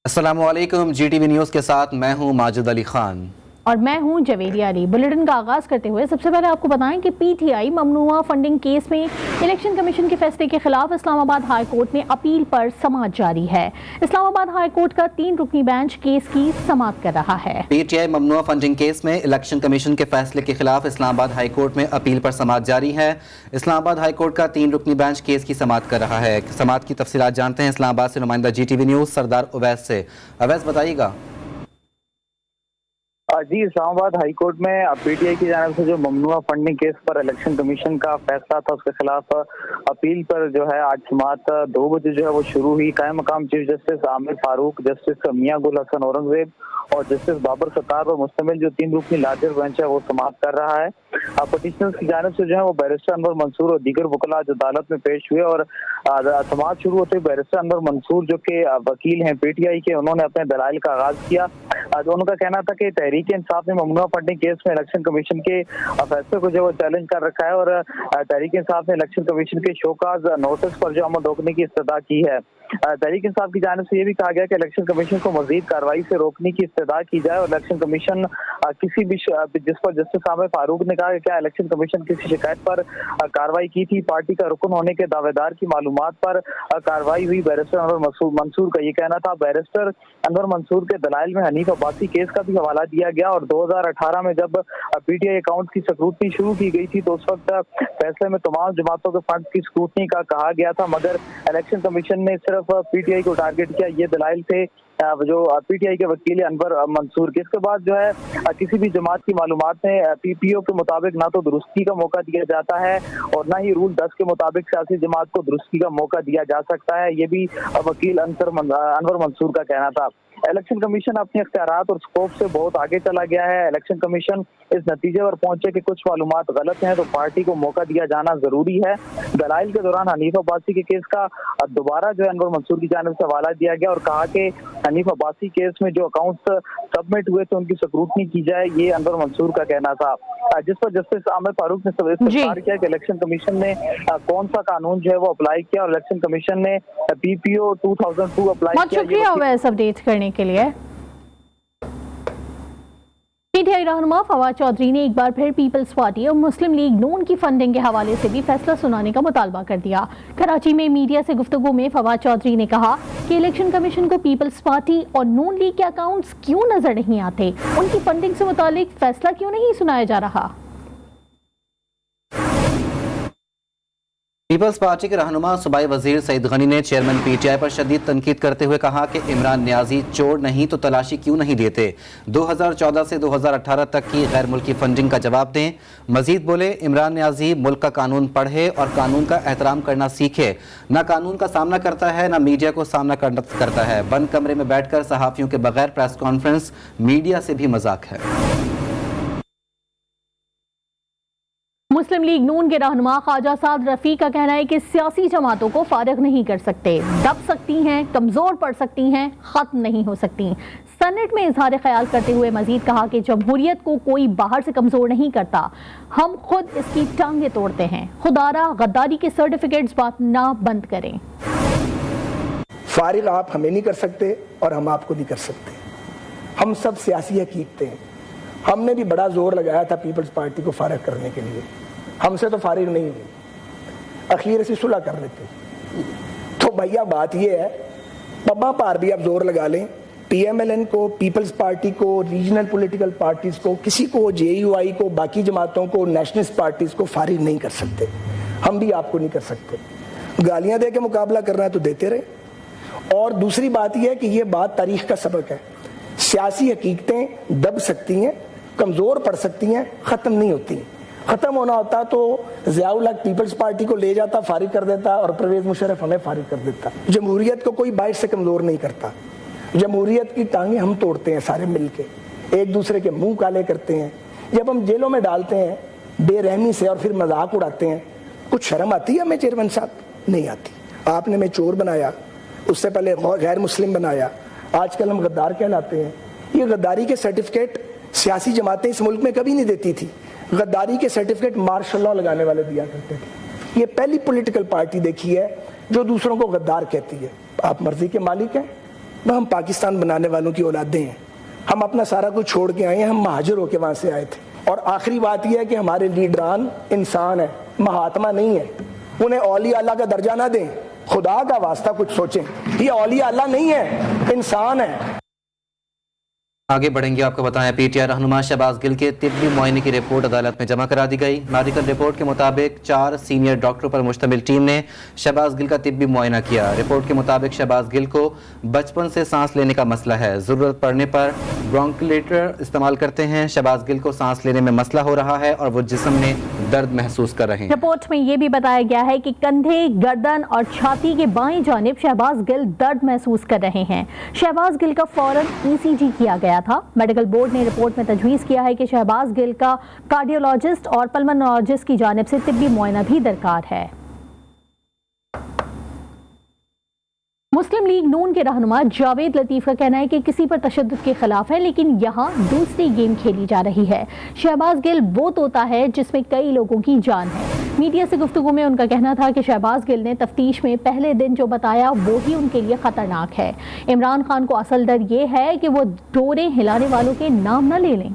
अस्सलाम वालेकुम। GTV news के साथ मैं हूं माजिद अली खान और मैं हूं जवेरिया अली। बुलेटिन का आगाज करते हुए सबसे पहले आपको बताएं कि PTI ममनुआ फंडिंग केस में इलेक्शन कमीशन के फैसले के खिलाफ इस्लामाबाद हाई कोर्ट में अपील पर समाअत जारी है। इस्लामाबाद हाई कोर्ट का 3 रुकनी बेंच केस की समाअत कर रहा है। PTI ममनुआ फंडिंग केस में इलेक्शन कमीशन के फैसले के खिलाफ इस्लामाबाद हाई कोर्ट में अपील पर समाअत जारी है। इस्लामाबाद हाई कोर्ट का 3 रुकनी बेंच केस की समाअत कर रहा है। समाअत की तफसीलात जानते हैं इस्लामाबाद से नुमाइंदा GTV न्यूज़ सरदार उवैस से। उवैस बताइएगा। जी, इस्लामाबाद हाई कोर्ट में PTI की जानिब से जो ममनुआ फंडिंग केस पर इलेक्शन कमीशन का फैसला था उसके खिलाफ अपील पर जो है आज समाअत 2 बजे जो है वो शुरू हुई। कायम मकाम chief justice Amir Farooq, justice Mian Gul Hassan Aurangzeb और जस्टिस बाबर सत्तार पर मुश्तमिल जो 3 रुकनी लार्जर बेंच है वो समाअत कर रहा है। पटिशनर्स की जानिब से जो है वो बैरिस्टर अनवर मंसूर और दीगर वकला जो अदालत में पेश हुए और समाअत शुरू होते बैरिस्टर अनवर मंसूर जो कि वकील हैं PTI के, उन्होंने अपने दलाइल का आगाज किया। दोनों का कहना था कि तहरीक इंसाफ ने ममनुआ फंडिंग केस में इलेक्शन कमीशन के फैसले को जो चैलेंज कर रखा है और तहरीक इंसाफ ने इलेक्शन कमीशन के शोकाज नोटिस पर जो अमल रोकने की इस्तदा की है। तहरीक इंसाफ की जानिब से ये भी कहा गया कि इलेक्शन कमीशन को मजीद कार्रवाई से रोकने की इस्तदा की जाए और इलेक्शन कमीशन किसी भी जिस पर जस्टिस आमिर फारूक ने कहा कि क्या इलेक्शन कमीशन किसी शिकायत पर कार्रवाई की थी, पार्टी का रुकन होने के दावेदार की मालूमात पर कार्रवाई हुई। बैरिस्टर अनवर मंसूर का ये कहना था। बैरिस्टर अनवर मंसूर के दलाइल में हनीफ अब्बासी केस का भी हवाला दिया गया और 2018 में जब PTI अकाउंट की स्क्रूटनी शुरू की गई थी तो उस वक्त फैसले में तमाम जमातों के फंड की स्क्रूटनी का कहा गया था, मगर इलेक्शन कमीशन ने सिर्फ PTI को टारगेट किया। ये दलाइल थे जो PTI के वकील अनवर मंसूर के। इसके बाद जो है किसी भी जमात की मालूमात में PPO के मुताबिक ना तो दुरुस्ती का मौका दिया जाता है और ना ही रूल 10 के मुताबिक सियासी जमात को दुरुस्ती का मौका दिया जा सकता है। ये भी वकील अनवर मंसूर का कहना था। इलेक्शन कमीशन अपने इख्तियारात और स्कोप से बहुत आगे चला गया है। इलेक्शन कमीशन इस नतीजे पर पहुंचे कि कुछ मालूमात गलत हैं तो पार्टी को मौका दिया जाना जरूरी है। दलाइल के दौरान हनीफ अब्बासी के केस का दोबारा जो है अनवर मंसूर की जानिब से हवाला दिया गया और कहा कि हनीफ अब्बासी केस में जो अकाउंट्स सबमिट हुए थे उनकी स्क्रूटनी की जाए, ये अनवर मंसूर का कहना था। जिस पर जस्टिस आमिर फारूक ने इस्तफसार किया कि इलेक्शन कमीशन ने कौन सा कानून जो है वो अप्लाई किया और इलेक्शन कमीशन ने PPO 2002 अप्लाई किया। शुक्रिया उवैस अपडेट करने के लिए। PTI रहनुमा फवाद चौधरी ने एक बार फिर पीपल्स पार्टी और मुस्लिम लीग नून की फंडिंग के हवाले से भी फैसला सुनाने का मुतालबा कर दिया। कराची में मीडिया से गुफ्तगू में फवाद चौधरी ने कहा कि इलेक्शन कमीशन को पीपल्स पार्टी और नून लीग के अकाउंट्स क्यों नजर नहीं आते, उनकी फंडिंग से मुतालिक फैसला क्यों नहीं सुनाया जा रहा। पीपल्स पार्टी के रहनुमा सूबाई वजीर सईद गनी ने चेयरमैन PTI पर शदीद तनकीद करते हुए कहा कि इमरान नियाजी चोर नहीं तो तलाशी क्यों नहीं देते। 2014 से 2018 तक की गैर मुल्की फंडिंग का जवाब दें। मजीद बोले, इमरान नियाजी मुल्क का कानून पढ़े और कानून का एहतराम करना सीखे। ना कानून का सामना करता है ना मीडिया को सामना करता है। बंद कमरे में बैठकर सहाफ़ियों के बगैर प्रेस कॉन्फ्रेंस, मीडिया से भी मजाक है। मुस्लिम लीग नून के रहनुमा ख्वाजा साद रफी का कहना है कि सियासी जमातों को फारिग नहीं कर सकते, दब सकती हैं, कमजोर पड़ सकती हैं, खत्म नहीं हो सकती। सेनेट में इजहार ख्याल करते हुए मजीद कहा कि जमहूरियत को कोई बाहर से कमजोर नहीं करता, हम खुद इसकी टांगें तोड़ते हैं। खुदारा गद्दारी के सर्टिफिकेट्स बांटना बंद करें। फारिग आप हमें नहीं कर सकते और हम आपको नहीं कर सकते। हम सब सियासी हकीकतें हैं। हमने भी बड़ा जोर लगाया था पीपल्स पार्टी को फारिग करने के लिए, हमसे तो फारिग नहीं हुई, अखीर से सुलह कर लेते। तो भैया बात ये है, पब्बा पार भी आप जोर लगा लें, PMLN को, पीपल्स पार्टी को, रीजनल पॉलिटिकल पार्टीज को, किसी को, JUI को, बाकी जमातों को, नेशनलिस्ट पार्टीज को फारिग नहीं कर सकते। हम भी आपको नहीं कर सकते। गालियां दे के मुकाबला करना है तो देते रहे। और दूसरी बात यह है कि यह बात तारीख का सबक है, सियासी हकीकतें दब सकती हैं, कमजोर पड़ सकती हैं, खत्म नहीं होती। खत्म होना होता तो ज़ियाउल हक पीपल्स पार्टी को ले जाता, फारिग कर देता और परवेज मुशर्रफ हमें फारिग कर देता। जमहूरियत को कोई बाहर से कमजोर नहीं करता। जमहूरियत की टांगें हम तोड़ते हैं सारे मिलके, एक दूसरे के मुंह काले करते हैं। जब हम जेलों में डालते हैं बेरहमी से और फिर मजाक उड़ाते हैं, कुछ शर्म आती है हमें चेयरमैन साहब? नहीं आती। आपने हमें चोर बनाया, उससे पहले गैर मुस्लिम बनाया, आजकल हम गद्दार कहलाते हैं। ये गद्दारी के सर्टिफिकेट सियासी जमातें इस मुल्क में कभी नहीं देती थी। गद्दारी के सर्टिफिकेट मार्शल लॉ लगाने वाले दिया करते थे। ये पहली पॉलिटिकल पार्टी देखी है जो दूसरों को गद्दार कहती है। आप मर्जी के मालिक हैं, وہ ہم پاکستان بنانے والوں کی اولادیں ہیں. ہم اپنا سارا کچھ چھوڑ کے آئے ہیں, ہم مہاجر ہو کے وہاں سے آئے تھے. اور آخری بات یہ ہے کہ ہمارے لیڈران انسان ہیں, مہاتما نہیں ہیں. انہیں اولیاء اللہ کا درجہ نہ دیں, خدا کا واسطہ کچھ سوچیں. یہ اولیاء اللہ نہیں ہے, انسان ہے. آگے بڑھیں گے. آپ کو بتائیں پی ٹی آئی رہنما شہباز گل کے طبی معائنے کی رپورٹ عدالت میں جمع کرا دی گئی. میڈیکل رپورٹ کے مطابق 4 سینئر ڈاکٹروں پر مشتمل ٹیم نے شہباز گل کا طبی معائنہ کیا. رپورٹ کے مطابق شہباز گل کو بچپن سے سانس لینے کا مسئلہ ہے, ضرورت پڑنے پر برونکولیٹر استعمال کرتے ہیں. شہباز گل کو سانس لینے میں مسئلہ ہو رہا ہے اور وہ جسم میں درد محسوس کر رہے ہیں. رپورٹ میں یہ بھی بتایا گیا ہے کہ کندھے, گردن اور چھاتی کے بائیں جانب شہباز گل درد محسوس کر رہے ہیں. شہباز گل کا فوراً ECG کیا گیا تھا. میڈیکل بورڈ نے رپورٹ میں تجویز کیا ہے کہ شہباز گل کا کارڈیولوجسٹ اور پلمونالوجسٹ کی جانب سے طبی معائنہ بھی درکار ہے. مسلم لیگ نون کے رہنما جاوید لطیف کا کہنا ہے کہ کسی پر تشدد کے خلاف ہے, لیکن یہاں دوسری گیم کھیلی جا رہی ہے. شہباز گل وہ طوطا ہے جس میں کئی لوگوں کی جان ہے. میڈیا سے گفتگو میں ان کا کہنا تھا کہ شہباز گل نے تفتیش میں پہلے دن جو بتایا وہی ان کے لیے خطرناک ہے. عمران خان کو اصل ڈر یہ ہے کہ وہ ڈوریں ہلانے والوں کے نام نہ لے لیں.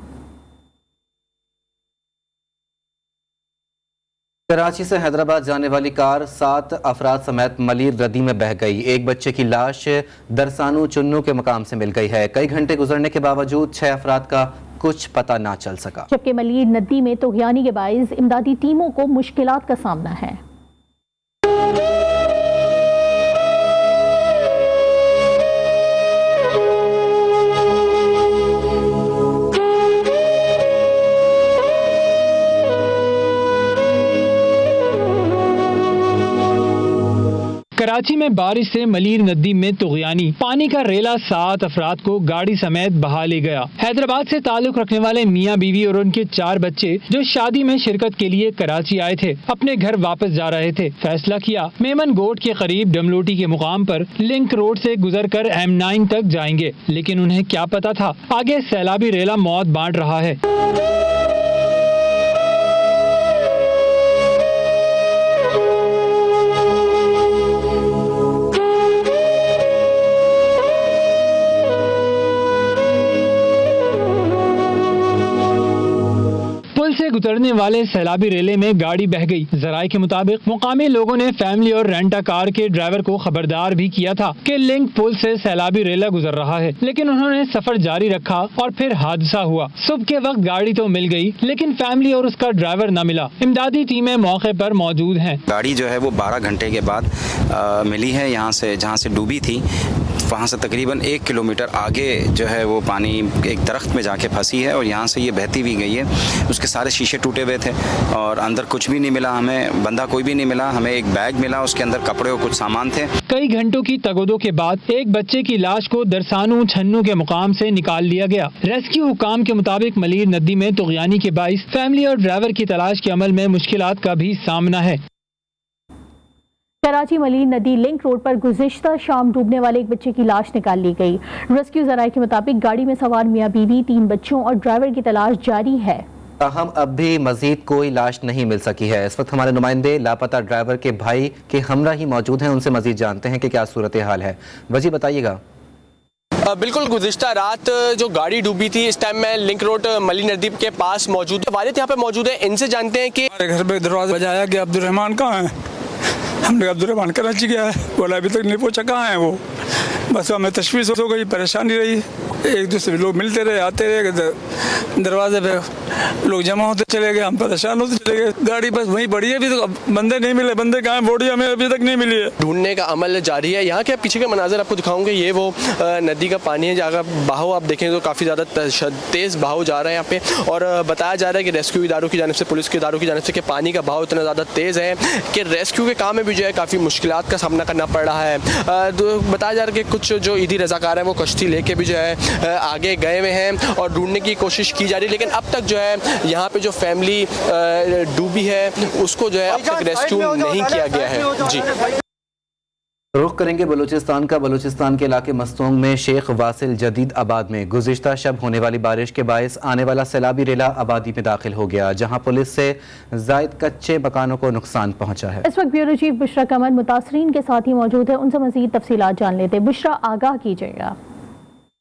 کراچی سے حیدرآباد جانے والی کار 7 افراد سمیت ملیر ندی میں بہہ گئی. ایک بچے کی لاش درسانو چنو کے مقام سے مل گئی ہے. کئی گھنٹے گزرنے کے باوجود 6 افراد کا کچھ پتہ نہ چل سکا. جبکہ ملیر ندی میں طغیانی کے باعث امدادی ٹیموں کو مشکلات کا سامنا ہے. کراچی میں بارش سے ملیر ندی میں طغیانی, پانی کا ریلا 7 افراد کو گاڑی سمیت بہا لے گیا. حیدرآباد سے تعلق رکھنے والے میاں بیوی اور ان کے 4 بچے جو شادی میں شرکت کے لیے کراچی آئے تھے اپنے گھر واپس جا رہے تھے. فیصلہ کیا میمن گوٹ کے قریب ڈملوٹی کے مقام پر لنک روڈ سے گزر کر M9 تک جائیں گے, لیکن انہیں کیا پتا تھا آگے سیلابی ریلا موت بانٹ رہا ہے. سے گزرنے والے سیلابی ریلے میں گاڑی بہہ گئی. ذرائع کے مطابق مقامی لوگوں نے فیملی اور رینٹا کار کے ڈرائیور کو خبردار بھی کیا تھا کہ لنک پل سے سیلابی ریلا گزر رہا ہے, لیکن انہوں نے سفر جاری رکھا اور پھر حادثہ ہوا. صبح کے وقت گاڑی تو مل گئی لیکن فیملی اور اس کا ڈرائیور نہ ملا. امدادی ٹیمیں موقع پر موجود ہیں. گاڑی جو ہے وہ 12 گھنٹے کے بعد ملی ہے. یہاں سے جہاں سے ڈوبی تھی وہاں سے تقریباً 1 کلومیٹر آگے جو ہے وہ پانی ایک درخت میں جا کے پھنسی ہے اور یہاں سے یہ بہتی بھی گئی ہے. اس کے سارے شیشے ٹوٹے ہوئے تھے اور اندر کچھ بھی نہیں ملا, ہمیں بندہ کوئی بھی نہیں ملا. ہمیں ایک بیگ ملا, اس کے اندر کپڑے اور کچھ سامان تھے. کئی گھنٹوں کی تگودو کے بعد ایک بچے کی لاش کو درسانو چھنو کے مقام سے نکال لیا گیا. ریسکیو حکام کے مطابق ملیر ندی میں طغیانی کے باعث فیملی اور ڈرائیور کی تلاش کے عمل میں مشکلات کا بھی سامنا ہے. کراچی ملیر ندی لنک روڈ پر گزشتہ شام ڈوبنے والے ایک بچے کی لاش نکال لی گئی. ریسکیو ذرائع کے مطابق گاڑی میں سوار میاں بیوی 3 بچوں اور ڈرائیور کی تلاش جاری ہے. تاہم اب بھی مزید کوئی لاش نہیں مل سکی ہے. اس وقت ہمارے نمائندے لاپتہ ڈرائیور کے بھائی کے ہمراہ ہی موجود ہیں, ان سے مزید جانتے ہیں کہ کیا صورتحال ہے. وجی بتائیے گا. بالکل, گزشتہ رات جو گاڑی ڈوبی تھی اس ٹائم میں لنک روڈ ملی ندی کے پاس موجود ہے. والد یہاں پہ موجود ہے, ان سے جانتے ہیں کہ ہمارے گھر پہ دروازہ بجایا کہ عبد الرحمان کہاں ہے. ہم نے عبد الرحمان کراچی گیا ہے, بولا ابھی تک نہیں پہنچا, کہاں ہے وہ. بس ہمیں تشویش ہو گئی, پریشانی رہی. ایک دوسرے لوگ ملتے رہے, آتے رہے, دروازے پہ لوگ جمع ہوتے چلے گئے, ہم پریشان ہوتے چلے گئے. گاڑی بس وہیں پڑی ہے, ابھی تک بندے نہیں ملے. بندے کہاں ہیں, باڈی ہمیں ابھی تک نہیں ملی ہے. ڈھونڈنے کا عمل جاری ہے. یہاں کے پیچھے کے مناظر آپ کو دکھاؤں گے, یہ وہ ندی کا پانی ہے جہاں کا بہاؤ آپ دیکھیں تو کافی زیادہ تیز بہاؤ جا رہا ہے یہاں پہ. اور بتایا جا رہا ہے کہ ریسکیو اداروں کی جانب سے, پولیس کے اداروں کی جانب سے کہ پانی کا بہاؤ اتنا زیادہ تیز ہے کہ ریسکیو کے کام میں بھی جو ہے کافی مشکلات کا سامنا کرنا پڑ رہا ہے. بتایا جا رہا ہے کہ کچھ جو عیدی رضاکار ہیں وہ کشتی لے کے بھی جو ہے آگے گئے ہوئے ہیں اور ڈھونڈنے کی کوشش کی جا رہی ہے. لیکن اب تک جو ہے یہاں پہ جو فیملی ڈوبی ہے اس کو جو ہے اب تک ریسکیو نہیں کیا گیا ہے. جی. रुख करेंगे बलूचिस्तान का। बलूचिस्तान के इलाके मस्तूंग में शेख वासिल जदीद आबाद में गुज़िश्ता शब होने वाली बारिश के बायस आने वाला सैलाबी रेला आबादी में दाखिल हो गया, जहां पुलिस से जायद कच्चे मकानों को नुकसान पहुंचा है। इस वक्त ब्यूरो चीफ बुशरा कमर मुतासरीन के साथ ही मौजूद है, उनसे मज़ीद तफसीलात जान लेते हैं। बुशरा, आगाह कीजिएगा।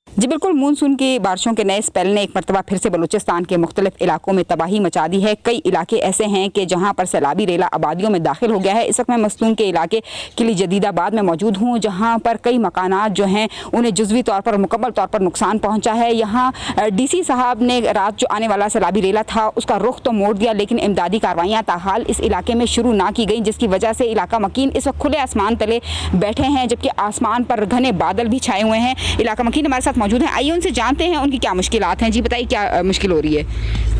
जी बिल्कुल, मानसून की बारिशों के नए स्पेल ने एक मरतबा फिर से बलूचिस्तान के मुख्तलिफ इलाकों में तबाही मचा दी है। कई इलाके ऐसे हैं कि जहां पर सैलाबी रेला आबादियों में दाखिल हो गया है। इस वक्त मैं मस्तूंग के इलाके किली जदीदाबाद में मौजूद हूं, जहां पर कई मकानात जो हैं उन्हें जुज़वी तौर पर मुकम्मल तौर पर नुकसान पहुंचा है। यहाँ DC साहब ने रात जो आने वाला सैलाबी रेला था उसका रुख तो मोड़ दिया, लेकिन इमदादी कार्रवाइयाँ ताहाल इस इलाके में शुरू ना की गई, जिसकी वजह से इलाका मकीन इस वक्त खुले आसमान तले बैठे हैं, जबकि आसमान पर घने बादल भी छाए हुए हैं। इलाका मकीन हमारे साथ मौजूद हैं, आइए उनसे जानते हैं उनकी क्या मुश्किलात हैं। जी बताइए, क्या मुश्किल हो रही है?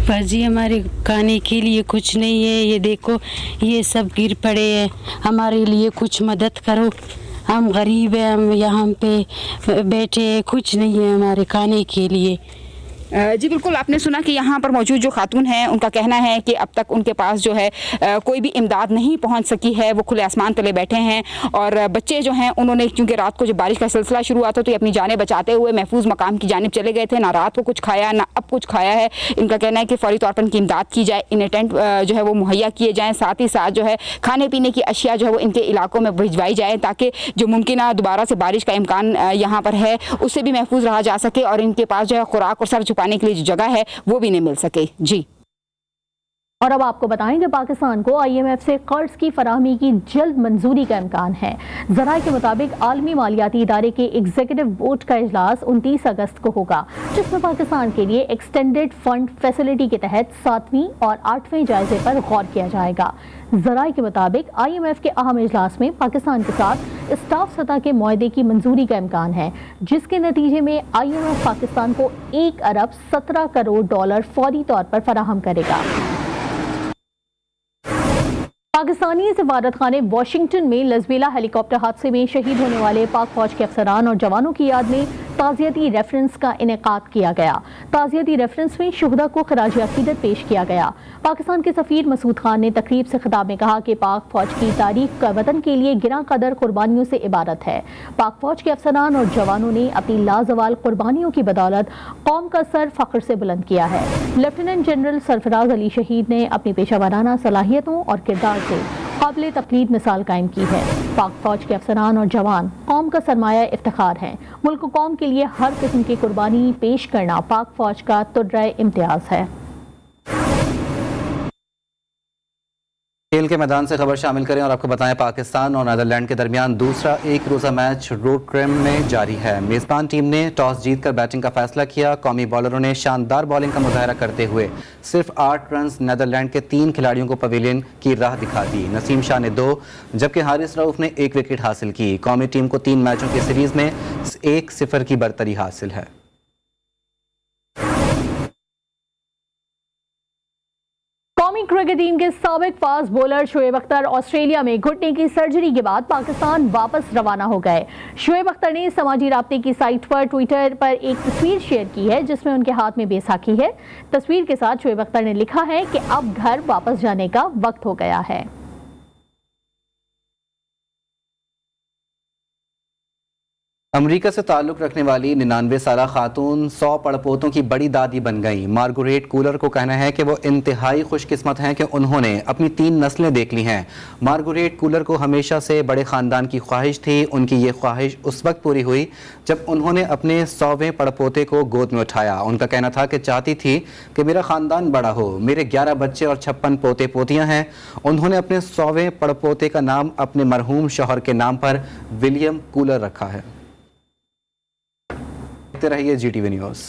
पर जी हमारे खाने के लिए कुछ नहीं है, ये देखो ये सब गिर पड़े हैं, हमारे लिए कुछ मदद करो, हम गरीब हैं, हम यहाँ पे बैठे हैं, कुछ नहीं है हमारे खाने के लिए। जी बिल्कुल, आपने सुना कि यहाँ पर मौजूद जो खातून हैं उनका कहना है कि अब तक उनके पास जो है कोई भी इमदाद नहीं पहुँच सकी है, वो खुले आसमान तले बैठे हैं। और बच्चे जो हैं उन्होंने, क्योंकि रात को जब बारिश का सिलसिला शुरू हुआ था तो ये अपनी जानें बचाते हुए महफूज मकाम की जानिब चले गए थे। ना रात को कुछ खाया ना अब कुछ खाया है। इनका कहना है कि फौरी तौर पर इनकी इमदाद की जाए, इन्हें टेंट जो है वो मुहैया किए जाएँ, साथ ही साथ जो है खाने पीने की अशिया जो है वो इनके इलाकों में भिजवाई जाए, ताकि जो मुमकिन दोबारा से बारिश का इम्कान यहाँ पर है उससे भी महफूज रहा जा सके और इनके पास जो है खुराक और सर छुपाने के लिए जो जगह है वो भी नहीं मिल सके। जी, और अब आपको बताएं कि पाकिस्तान को IMF से कर्ज की फराहमी की जल्द मंजूरी का इम्कान है। ज़राए के मुताबिक आलमी मालियाती इदारे के एग्जीक्यूटिव बोर्ड का इजलास 29 अगस्त को होगा, जिसमें पाकिस्तान के लिए एक्सटेंडेड फंड फैसिलिटी के तहत 7वीं और 8वें जायजे पर गौर किया जाएगा। ज़राए के मुताबिक IMF के अहम इजलास में पाकिस्तान के साथ स्टाफ सतह के मुआहदे की मंजूरी का इम्कान है, जिसके नतीजे में IMF पाकिस्तान को $1 अरब 17 करोड़ फौरी तौर पर फराहम करेगा। पाकिस्तानी सफारत खाने वाशिंगटन में लज़बेला हेलीकॉप्टर हादसे में शहीद होने वाले पाक फौज के अफसरान और जवानों की याद में ताज़ियती रेफरेंस का इनेकाद किया गया। ताज़ियती रेफरेंस में शुहदा को खराज अकीदत पेश किया गया। पाकिस्तान के सफ़ीर मसूद खान ने तकरीब से खिताब में कहा कि पाक फौज की तारीख का वतन के लिए गिरा कदर कुर्बानियों से इबारत है। पाक फौज के अफसरान और जवानों ने अपनी लाजवाल कुर्बानियों की बदौलत कौम का सर फख्र से बुलंद किया है। लेफ्टिनेंट जनरल सरफराज अली शहीद ने अपनी पेशा वाराना सलाहियतों और किरदार से काबिल तक़लीद मिसाल कायम की है। पाक फौज के अफसरान और जवान कौम का सरमाया इफ्तिखार हैं। मुल्क कौम के लिए हर किस्म की कुर्बानी पेश करना पाक फौज का तुर्राए इम्तियाज़ है। खेल के मैदान से खबर शामिल करें और आपको बताएं, पाकिस्तान और नीदरलैंड के दरमियान दूसरा एक रोज़ा मैच रोटरडैम में जारी है। मेज़बान टीम ने टॉस जीतकर बैटिंग का फैसला किया। कौमी बॉलरों ने शानदार बॉलिंग का मुजाहरा करते हुए सिर्फ 8 रन नीदरलैंड के 3 खिलाड़ियों को पवेलियन की राह दिखा दी। नसीम शाह ने 2 जबकि हारिस रऊफ ने 1 विकेट हासिल की। कौमी टीम को 3 मैचों की सीरीज में 1-0 की बरतरी हासिल है। कौमी क्रिकेट टीम के साबिक fast bowler Shoaib Akhtar Australia में घुटने की सर्जरी के बाद पाकिस्तान वापस रवाना हो गए। शोएब अख्तर ने समाजी राब्ते की साइट पर ट्विटर पर एक तस्वीर शेयर की है, जिसमें उनके हाथ में बैसाखी है। तस्वीर के साथ शोएब अख्तर ने लिखा है कि अब घर वापस जाने का वक्त हो गया है। अमेरिका से ताल्लुक़ रखने वाली 99 साला खातून 100 पड़पोतों की बड़ी दादी बन गई। मार्गरेट कूलर को कहना है कि वो इंतहाई खुशकिस्मत हैं कि उन्होंने अपनी 3 नस्लें देख ली हैं। मार्गरेट कूलर को हमेशा से बड़े ख़ानदान की ख्वाहिश थी। उनकी ये ख्वाहिश उस वक्त पूरी हुई जब उन्होंने अपने 100वें पड़पोते को गोद में उठाया। उनका कहना था कि चाहती थी कि मेरा ख़ानदान बड़ा हो। मेरे 11 बच्चे और 56 पोते पोतियाँ हैं। उन्होंने अपने 100वें पड़पोते का नाम अपने मरहूम शौहर के नाम पर विलियम कूलर रखा है। देखते रहिए GTV न्यूज़।